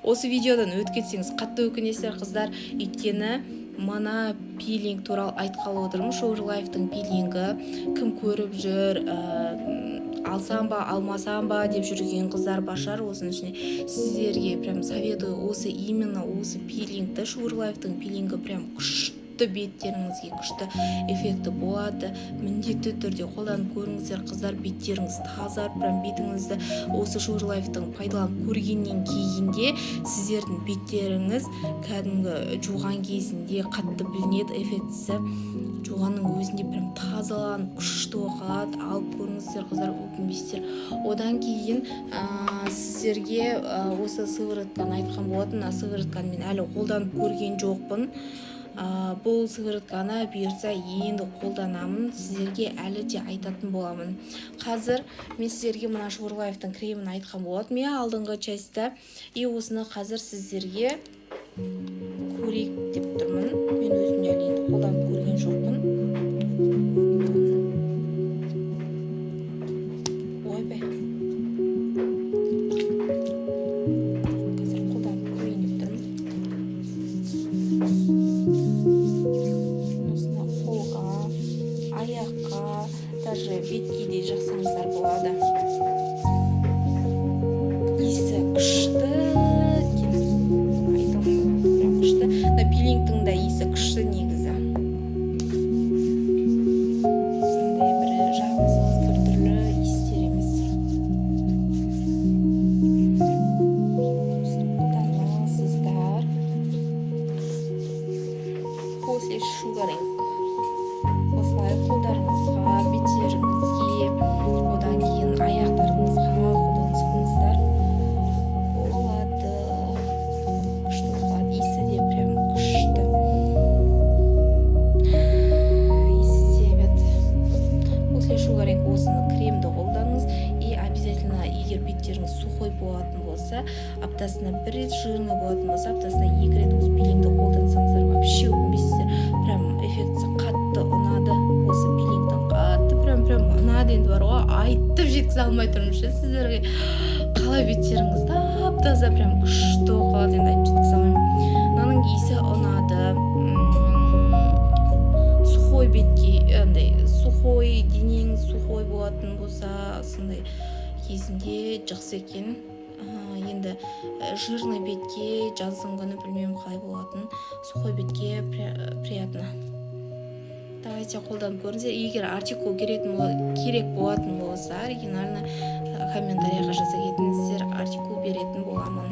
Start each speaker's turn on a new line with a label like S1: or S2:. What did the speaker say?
S1: Осы видеодан өтіп кетсеңіз қатты өкінесіздер қыздар, өйткені мына пилинг туралы айтқалы отырмын. Шоурлайфтың пилингі кім көріп жүр, алсам ба алмасам ба деп жүрген қыздар башар. Осының ішіне сіздерге прям советую именно осы пилингті. Шоурлайфтың пилингі прям күшті, беттеріңізге күшті эффекті болады. Міндетті түрде қолданып көріңіздер қыздар, беттеріңіз тазарып, прям бетіңізді осы Шоурлайфтың пайдаланып көргеннен кейінде сіздердің беттеріңіз кәдімгі жуған кезінде қатты білінеді эффектісі. Жуғанның өзінде прям тазаланып күшті қалады. Алып көріңіздер қыздар, өкінбейсіздер. Одан кейін сіздерге осы сыворотканы айтқан болатын. Сыворотканы мен әлі қолданып көрген жоқпын. Бұл сыворотканы бұйырса енді қолданамын, сіздерге әлі де айтатын боламын. Қазір мен сіздерге мына Шоурлайфтың кремін айтқан болатын. Мен алдыңғы частьта осыны қазір сіздерге көрейік деп тұрмын. Мен өзім әлі енді қолданып көрген жоқпын. Ойбай. Қазір қолданып көрейін деп тұрмын. Осыны қолға, аяққа, даже бетке де жақсаңыздар болады. Иісі күшті екен. Айтамын, прям күшті. Пилингтің да иісі күшті негізі. Сондай бір жағымсыз біртүрлі иістер емес. Қолданасыздар. После шугаринг. Осылай қолдарыңызға, беттеріңізге, одан кейін аяқтарыңызға қолдансаңыздар болады. Күшті болады. Иісі де прям күшті. Иісі себет. После шугаринг осыны кремді қолданыңыз. И обязательно, егер беттеріңіз сухой болатын болса, аптасына бір рет, жирный болатын болса, аптасына 2 рет осы пилингді қолдансаңыздар вообще өкінбейсіздер. Прям эффектісі қатты ұнады. Осы пилингтің қатты прям ұнады. Енді бар ғой, айтып жеткізе алмай тұрмын сіздерге. Қалай беттеріңіз тап-таза прям күшті қалады, енді айтып жеткізе алмаймын. Мынаның иісі ұнады. Сухой бетке, андай сухой, денеңіз сухой болатын болса, сондай кезінде жақсы екен. Енді жирный бетке жаздың күні білмеймін қалай болатын. Сухой бетке приятно. Давайте қолданып көріңіздер. Егер артикул керек болатын болса, оригинально комментарияға жаза кетіңіздер, артикул беретін боламын.